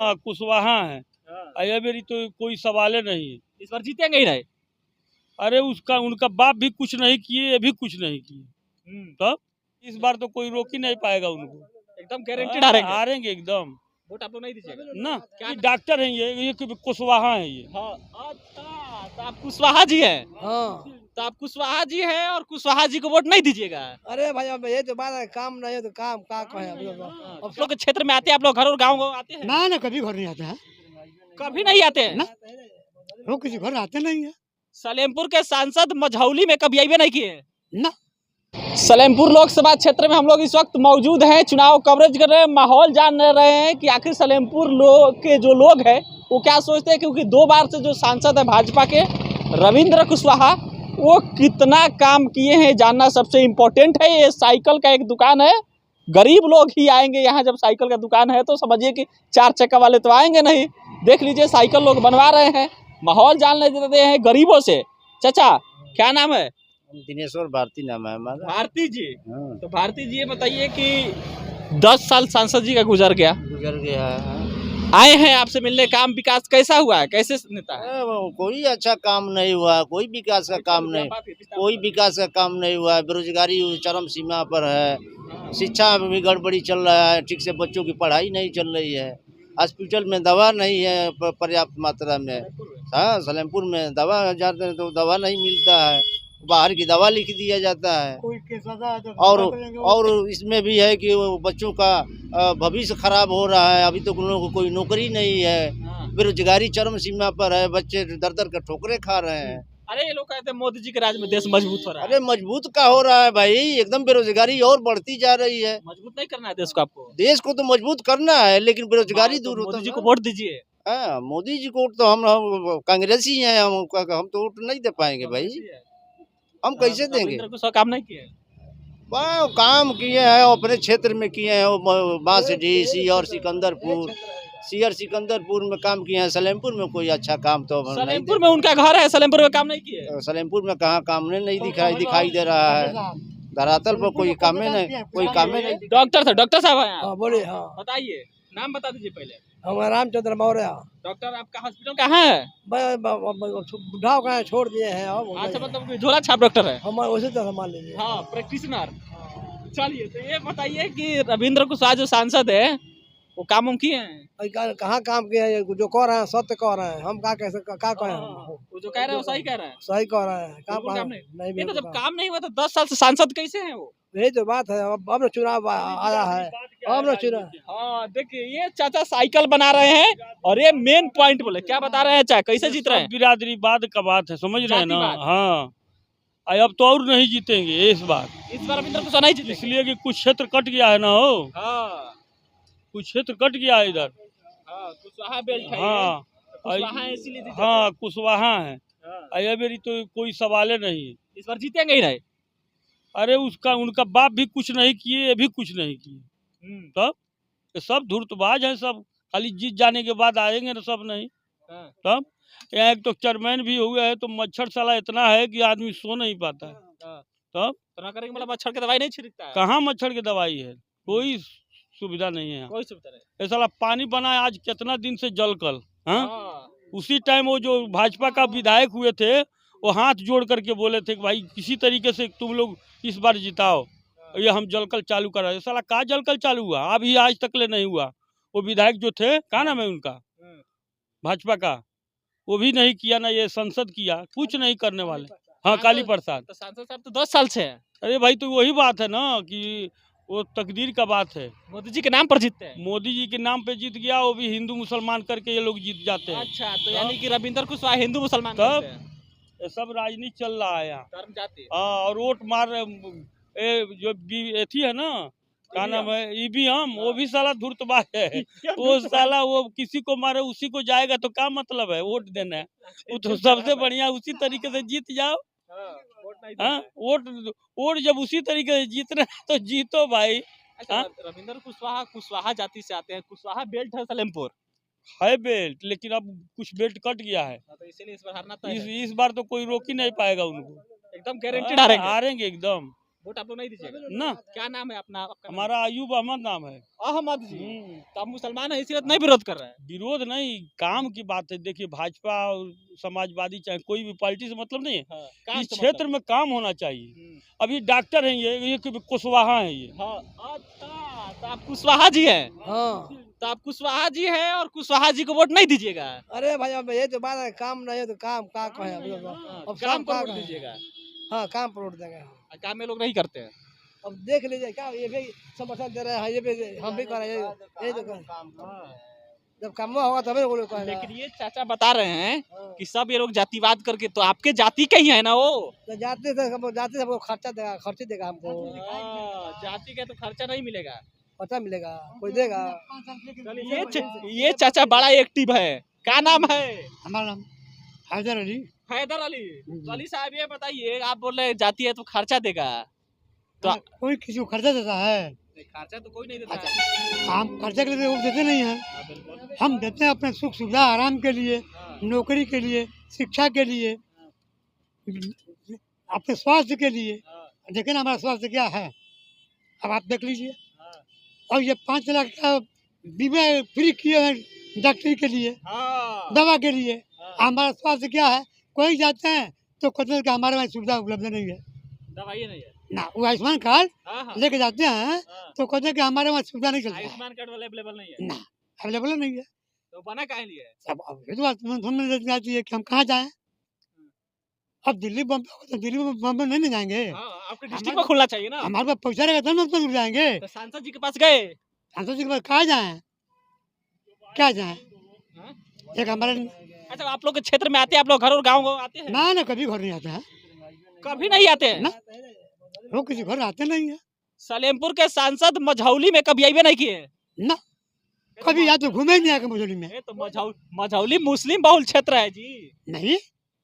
कुशवाहा है। हाँ। ये मेरी तो कोई सवाल ही नहीं है। इस बार जीतेंगे ही नहीं। अरे उसका उनका बाप भी कुछ नहीं किए, ये भी कुछ नहीं किए। तब इस बार तो कोई रोक ही नहीं पाएगा उनको। एकदम गारंटेड हारेंगे। हारेंगे एकदम वोट आप लोग नहीं दीजिएगा ना। क्या? ये डॉक्टर हैं, ये कुशवाहा है ये। हाँ। अच्छा, तो आप कुशवाहा जी हैं। हाँ। तो आप कुशवाहा जी हैं और कुशवाहा जी को वोट नहीं दीजिएगा। अरे भाई अब ये तो बात है, काम नहीं है तो काम का कहे आप लोग के क्षेत्र में आते हैं, आप लोग घर और गाँव आते हैं? ना कभी घर नहीं आता है कभी नहीं आते हैं ना। लोग किसी घर आते नहीं है सलेमपुर के सांसद मझौली में कभी आइए नहीं किए ना। सलेमपुर लोकसभा क्षेत्र में हम लोग इस वक्त मौजूद हैं, चुनाव कवरेज कर रहे हैं, माहौल जान रहे हैं कि आखिर सलेमपुर के जो लोग हैं वो क्या सोचते हैं, क्योंकि 2 बार से जो सांसद है भाजपा के रविंद्र कुशवाहा, वो कितना काम किए हैं जानना सबसे इम्पोर्टेंट है। ये साइकिल का एक दुकान है, गरीब लोग ही आएंगे यहाँ। जब साइकिल का दुकान है तो समझिए कि 4 चक्का वाले तो आएंगे नहीं। देख लीजिए साइकिल लोग बनवा रहे हैं, माहौल जानने देते हैं गरीबों से। चाचा क्या नाम है? दिनेश्वर भारती नाम है हमारा। भारती जी। हाँ। तो भारती जी ये बताइए कि 10 साल सांसद जी का गुजर गया, आए हैं आपसे मिलने, काम विकास कैसा हुआ है, कैसे नेता है? कोई अच्छा काम नहीं हुआ, कोई विकास का काम नहीं, कोई विकास का काम नहीं हुआ। बेरोजगारी चरम सीमा पर है, शिक्षा में भी गड़बड़ी चल रहा है, ठीक से बच्चों की पढ़ाई नहीं चल रही है, हॉस्पिटल में दवा नहीं है पर्याप्त मात्रा में। हाँ, सलेमपुर में दवा जाते हैं तो दवा नहीं मिलता है, बाहर की दवा लिख दिया जाता है। और इसमें भी है कि वो बच्चों का भविष्य खराब हो रहा है। अभी तो उन लोगों को कोई नौकरी नहीं है, बेरोजगारी चरम सीमा पर है, बच्चे दर दर के ठोकरे खा रहे हैं। अरे ये लोग कहते हैं मोदी जी के राज में देश मजबूत हो रहा है। अरे मजबूत का हो रहा है भाई, एकदम बेरोजगारी और बढ़ती जा रही है। मजबूत नहीं करना है देश को आपको? देश को तो मजबूत करना है, लेकिन बेरोजगारी दूर होता है। मोदी जी को वोट दीजिए। हाँ, मोदी जी को तो हम कांग्रेसी हैं, हम तो वोट नहीं दे पाएंगे भाई। हम कैसे देंगे? कुछ काम नहीं किए? वाह, काम किए हैं अपने क्षेत्र में किए हैं, बांसडी, सिकंदरपुर में काम किए हैं। सलेमपुर में कोई अच्छा काम तो सलेमपुर में उनका घर है, सलेमपुर में काम नहीं किए? सलेमपुर में कहाँ काम नहीं दिखाई दे रहा है। धरातल पर कोई काम नहीं। डॉक्टर साहब हैं? हाँ बोलिए। हाँ बताइए, नाम बता दीजिए पहले। हमारा रामचंद्र मौर्य। डॉक्टर आपका हॉस्पिटल कहाँ है? बुढ़ाओ का छोड़ दिए हैं। अच्छा, मतलब झोला छाप डॉक्टर है? हम उसी तरह मान लीजिए। हाँ, प्रैक्टिशनर। चलिए, तो ये बताइए कि रविंद्र कुशवाहा जो सांसद है वो काम हम किए हैं? कहाँ काम किए हैं? जो कह रहे हैं सत्य कह रहे हैं, हम क्या कहें? वो जो कह रहे हैं वो सही कह रहे हैं? सही कह रहे हैं। काम नहीं। नहीं तो जब काम नहीं हुआ तो 10 साल से सांसद कैसे हैं वो? यही तो बात है। अब चुनाव आया है, अब चुनाव। हाँ, देखिए ये चाचा साइकिल बना रहे हैं और ये मेन पॉइंट बोले, क्या बता रहे हैं चाचा, कैसे जीत रहे हैं? बिरादरीवाद का बात है, समझ रहे हैं ना। जातिवाद। हाँ, अब तो और नहीं जीतेंगे इस बार रविंद्र कुशवाहा नहीं जीतेंगे, इसलिए कि कुछ क्षेत्र कट गया है ना। हो हाँ, कुछ क्षेत्र कट गया है इधर। हाँ, कुशवाहा बेल्ट है। हाँ, कुशवाहा है इसीलिए जीते। हाँ कुशवाहा है। हाँ। ये मेरी तो कोई सवाल ही नहीं है। इस बार जीतेंगे ही नहीं। अरे उनका बाप भी कुछ नहीं किए, ये भी कुछ नहीं किए। तब ये सब धूर्तबाज है, सब खाली जीत जाने के बाद आएंगे ना, सब नहीं। तब यहाँ एक तो चेयरमैन भी हुए है तो मच्छर साला इतना है कि आदमी सो नहीं पाता है। तब करेंगे मतलब मच्छर की दवाई नहीं छिड़कता है? कहाँ मच्छर की दवाई है, कोई सुविधा नहीं है। कोई सुविधा नहीं। ये साला पानी बना है आज कितना दिन से जल कल। हाँ, उसी टाइम वो जो भाजपा का विधायक हुए थे वो हाथ जोड़ करके बोले थे कि भाई किसी तरीके से तुम लोग इस बार जिताओ, ये हम जलकल चालू करा। साला का जलकल चालू हुआ? अभी आज तक ले नहीं हुआ। वो विधायक जो थे, क्या नाम है उनका, भाजपा का, वो भी नहीं किया ना, ये संसद किया, कुछ नहीं करने वाले। हाँ, काली प्रसाद। तो सांसद साहब तो 10 साल से है। अरे भाई, तो वही बात है ना कि वो तकदीर का बात है। मोदी जी के नाम पर जीतते हैं? मोदी जी के नाम पे जीत गया, वो भी हिंदू मुसलमान करके ये लोग जीत जाते हैं। अच्छा, तो यानी कि रविंद्र कुशवाहा हिंदू मुसलमान तब ये सब राजनीति चल रहा है यहाँ। धर्म जाति। हाँ, और वोट मार जो एथी है ना, क्या नाम है, ईवीएम, वो भी साला धूर्तबाज है। वो साला वो किसी को मारे उसी को जाएगा, तो क्या मतलब है वोट देना है? वो तो सबसे बढ़िया उसी तरीके से जीत जाओ। हाँ, वोट जब उसी तरीके से जीतना है तो जीतो भाई। अच्छा, रविंद्र कुशवाहा जाति से आते हैं, कुशवाहा बेल्ट है सलेमपुर है बेल्ट, लेकिन अब कुछ बेल्ट कट गया है, तो इसीलिए इस बार हारना तय है। इस बार तो कोई रोक ही नहीं पाएगा उनको। एकदम गारंटेड हारेंगे। हारेंगे एकदम वोट आप लोग नहीं दीजिएगा ना। क्या नाम है अपना आपका नाम? हमारा अयूब अहमद नाम है। अहमद जी। तो आप मुसलमान है इसीलिए नहीं विरोध कर रहे हैं। विरोध नहीं, काम की बात है। देखिए भाजपा और समाजवादी चाहे कोई भी पार्टी से मतलब नहीं है। हाँ, काम इस से क्षेत्र मतलब। में काम होना चाहिए। हम्म, अभी डॉक्टर हैं ये कुशवाहा हैं ये। हाँ अच्छा, तो आप कुशवाहा जी हैं। हाँ। तो आप कुशवाहा जी हैं और कुशवाहा जी को वोट नहीं दीजिएगा। अरे भाई अब ये तो बात है, काम नहीं है तो काम का कहे अब काम सब पर का वोट कहे। दीजिएगा। हाँ काम पर वोट देंगे हम। और काम में लोग नहीं करते हैं। अब देख लीजिए क्या ये भी समर्थन दे रहे हैं, ये भी हम भी कर रहे हैं, ये तो करें। जब काम होगा तभी वो लोग कहेगा। लेकिन ये चाचा बता रहे हैं हाँ। कि सब ये लोग जातिवाद करके, तो आपके जाति के ही है ना वो। तो जाते से हमको खर्चा देगा हमको, जाति का तो खर्चा नहीं मिलेगा। खर्चा मिलेगा, कोई देगा। ये चाचा बड़ा एक्टिव है। क्या नाम है? हमारा नाम हैदर अली। हैदर अली। तो अली साहब ये बताइए, आप बोल रहे हैं जाति है तो खर्चा देगा, तो कोई किसी को खर्चा देता है? खर्चा तो कोई नहीं देता है। हम खर्चा के लिए वोट देते नहीं हैं। हाँ, बिल्कुल। हम देते हैं अपने सुख सुविधा आराम के लिए, हाँ, नौकरी के लिए, शिक्षा के लिए, अपने स्वास्थ्य के लिए। हाँ, देखिए ना हमारा स्वास्थ्य क्या है, अब आप देख लीजिए। हाँ, और ये 5 लाख का बीमा फ्री किए हैं डॉक्टरी के लिए, हाँ, दवा के लिए। हाँ। हमारा स्वास्थ्य क्या है, कोई जाते हैं तो कहते हैं कि हमारे वहाँ सुविधा उपलब्ध नहीं है दवाई नहीं है। ना। वो आयुष्मान कार्ड हाँ, हाँ, लेके जाते हैं हाँ। तो कहते हैं कि हमारे वहाँ सुविधा नहीं चलती है आयुष्मान कार्ड वाला अवेलेबल नहीं है, ना, अवेलेबल नहीं है। तो बना काहे लिए है? अब ये तो बात समझ जाती है कि हम कहाँ जाएं। अब दिल्ली बम्बे तो दिल्ली बम्बे नहीं ना जाएंगे। हाँ, आपके डिस्ट्रिक्ट में खुलना चाहिए ना। हमारे पास पैसा रहेगा तब ना हम तो जाएंगे। तो सांसद जी के पास गए। सांसद जी के पास कहाँ जाएं, क्या जाएं? हाँ? एक हमारे अच्छा, आप लोग के क्षेत्र में आते हैं, आप लोग घर और गाँव आते हैं? ना कभी घर नहीं आता है कभी नहीं आते हैं ना, वो किसी घर आते नहीं है सलेमपुर के सांसद मझौली में कभी आइए नहीं किए ना, कभी या तो घूमे नहीं आके मुजोली में। ये तो मझौली मुस्लिम बहुल क्षेत्र है जी। नहीं,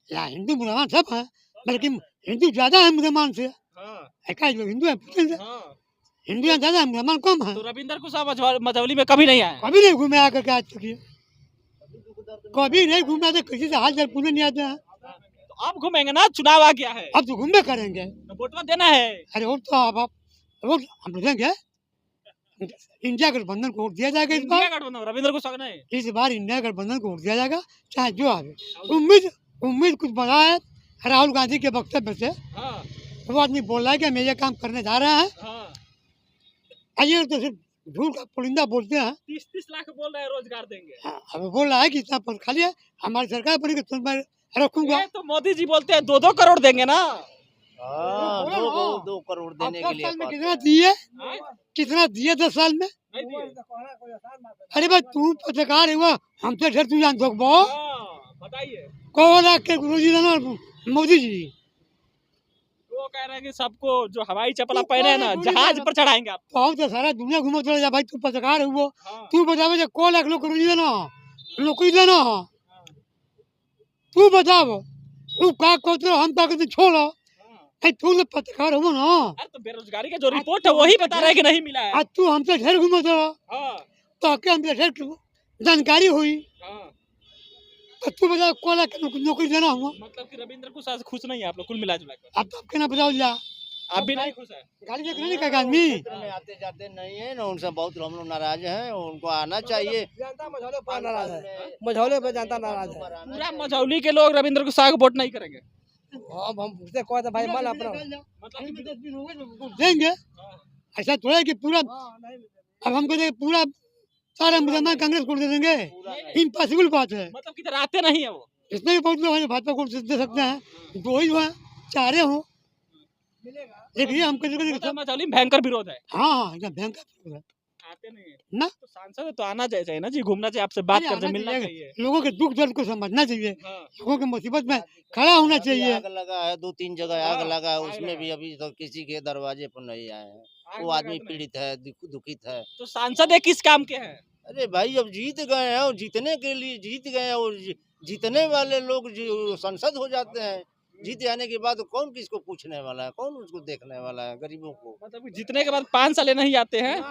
यहाँ हिंदू मुसलमान सब हैं, बल्कि हिंदू ज्यादा है मुसलमान से। हाँ, ऐसा जो हिंदू है हाँ। हिंदू यहाँ ज्यादा है, मुसलमान कम है। तो रविंदर कुशवाहा मझौली में कभी नहीं आए। कभी नहीं घूमे आकर के आज तक ये, कभी नहीं घूमे आते, किसी से हाल चाल पूछने नहीं आते हैं। तो अब घूमेंगे ना, चुनाव आ गया है, अब तो घूमे करेंगे। तो वोटवा देना है। अरे वोट तो आप वोट हम देंगे, इंडिया गठबंधन को वोट दिया जाएगा इस बार। इंडिया गठबंधन रविंदर कुशवाहा नहीं। इस बार इंडिया गठबंधन को वोट दिया जाएगा, चाहे जो आवे। उम्मीद कुछ बड़ा है राहुल गांधी के वक्तव्य से। हाँ, वो आदमी बोल रहा है कि हम ये काम करने जा रहे हैं। हाँ। आइए तो सिर्फ झूठ का पुलिंदा बोलते हैं। 30 लाख बोल रहे हैं रोजगार देंगे। अब बोल रहा है कि इतना पद खाली है, हमारी सरकार बनी तो मैं रखूंगा। ये तो मोदी जी बोलते हैं 2-2 करोड़ देंगे ना। हाँ, बोलो ना। 2 करोड़ अब देने 10 के लिए साल में बात कितना दिए, हाँ? कितना दिए 10 साल में? नहीं दिए। अरे भाई तू पत्रकार हुआ, हमसे ढेर तू जान दो हाँ, बताइए। कौन के गुरुजी ना मोदी जी। वो कह रहे हैं कि सबको जो हवाई चप्पल पहने हैं ना, जहाज पर चढ़ाएंगे आप। बहुत तो सारा दुनिया घूमो चला जा भाई, तू पत्रकार हुआ, हाँ, तू बतावे जो को लाख लोग गुरुजी देना नौकरी देना, तू बताओ तू का कहते हम का कहते छोड़ो। हाँ। तू तो पत्रकार हो ना, अरे तो बेरोजगारी का जो रिपोर्ट है वही बता रहे हैं कि नहीं मिला है। आज तू हमसे ढेर घूमो चलो हाँ, तो आके हमसे ढेर जानकारी हुई, हाँ। तो तू बताओ को लाख नौकरी देना हुआ। मतलब कि रविंद्र कुशवाहा से खुश नहीं है आप लोग कुल मिला जुला कर। अब तो आपके ना बताओ जा, आप भी नहीं खुश है। गाड़ी देख नहीं का आदमी। क्षेत्र में आते जाते नहीं है ना, उनसे बहुत हम लोग नाराज हैं। उनको आना चाहिए। जनता मझौले पर नाराज है, मझौले पर जनता नाराज है। पूरा मझौली के लोग रविंद्र कुशवाहा को वोट नहीं करेंगे। अब हम उससे कहते भाई मान अपना मतलब देंगे, ऐसा थोड़ा है कि पूरा अब हम कहते पूरा सारा मुसलमान कांग्रेस को दे देंगे, इम्पॉसिबल बात है। मतलब किधर आते नहीं है वो। इसमें भी बहुत लोग हैं जो भाजपा को दे सकते हैं, दो ही हैं, चारे हो, लेकिन हम कहते हैं मतलब मझौली में भयंकर विरोध है, हाँ एकदम भयंकर है। आते नहीं है ना तो सांसद तो आना चाहिए ना जी, घूमना चाहिए, आपसे बात अरे करते आना मिलना चाहिए, चाहिए। लोगों के दुख दर्द को समझना चाहिए, हाँ, लोगों की मुसीबत में खड़ा होना अभी चाहिए। आग लगा है, 2-3 जगह आग हाँ, लगा है, आग उसमें लगा भी अभी तक किसी के दरवाजे पर नहीं आए हैं। आग वो लगा आदमी तो नहीं। पीड़ित है, दुखित है। तो सांसद है किस काम के हैं? अरे भाई अब जीत गए हैं और जीतने के लिए जीत गए हैं, और जीतने वाले लोग जो संसद हो जाते हैं, जीत जाने के बाद कौन किसको पूछने वाला है, कौन उसको देखने वाला है, गरीबों को। मतलब कि जीतने के बाद 5 साल नहीं आते हैं।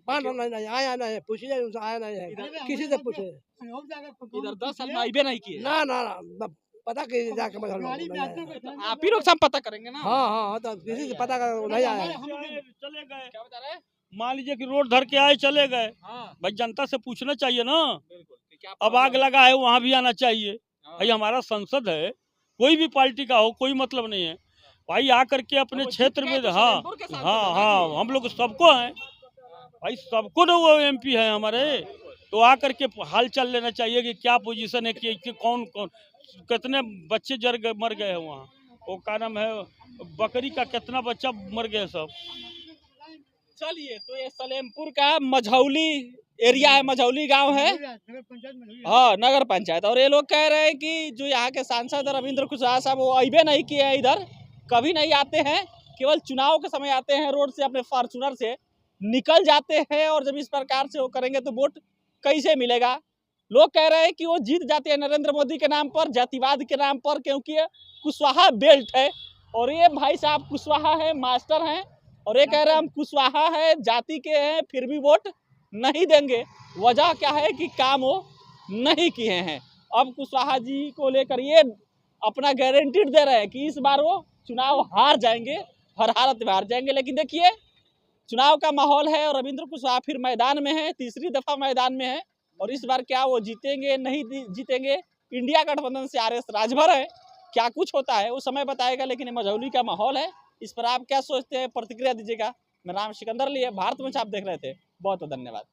पान नहीं आया नहीं है, पूछिए उनसे, आया नहीं है, किसी से पूछे। इधर 10 साल में आइबे नहीं किए। ना पता के जाके मत हम गाड़ी लोग में नहीं आता आया। है, कोई आप ही लोग सब पता करेंगे ना। हाँ तो किसी से पता कर नहीं आया है। चले गए, क्या बता रहे हैं? मान लीजिए कि रोड धर के आए चले गए, हाँ भाई जनता से पूछना चाहिए ना। बिल्कुल कि क्या अब आग प्रॉब्लम लगा है वहाँ भी आना चाहिए। है। भाई हमारा संसद है, कोई भी पार्टी का हो, कोई मतलब नहीं है भाई, आकर के अपने वो जीत क्षेत्र गए में। तो हाँ सलेमपुर के सांसद हाँ है ना हाँ, जी। हम लोग सबको हैं भाई, सबको ना वो एमपी है हमारे, तो आकर के हाल चाल लेना चाहिए कि क्या पोजीशन है, कि कौन कौन कितने बच्चे मर गए हैं वहाँ, वो क्या नाम है, बकरी का कितना बच्चा मर गए सब। चलिए, तो ये सलेमपुर का मझौली एरिया है, मझौली गांव है। नगर पंचायत में हुई है। हाँ नगर पंचायत। और ये लोग कह रहे हैं कि जो यहाँ के सांसद रविंद्र कुशवाहा साहब वो अबे नहीं किए हैं इधर, कभी नहीं आते हैं, केवल चुनाव के समय आते हैं, रोड से अपने फॉर्चूनर से निकल जाते हैं। और जब इस प्रकार से वो करेंगे तो वोट कैसे मिलेगा। लोग कह रहे हैं कि वो जीत जाते हैं नरेंद्र मोदी के नाम पर, जातिवाद के नाम पर, क्योंकि ये कुशवाहा बेल्ट है। और ये भाई साहब कुशवाहा है, मास्टर हैं, और ये कह रहे हैं हम कुशवाहा है, जाति के हैं, फिर भी वोट नहीं देंगे। वजह क्या है कि काम वो नहीं किए हैं। अब कुशवाहा जी को लेकर ये अपना गारंटी दे रहे हैं कि इस बार वो चुनाव हार जाएंगे, हर हालत में हार जाएंगे। लेकिन देखिए चुनाव का माहौल है और रविंद्र कुशवाहा फिर मैदान में है, तीसरी दफा मैदान में है। और इस बार क्या वो जीतेंगे नहीं जीतेंगे, इंडिया गठबंधन से आरएस राजभर है, क्या कुछ होता है वो समय बताएगा। लेकिन ये मझौली का माहौल है, इस पर आप क्या सोचते हैं, प्रतिक्रिया दीजिएगा। मेरा नाम सिकंदर अली है, भारत मंच आप देख रहे थे। बहुत बहुत धन्यवाद।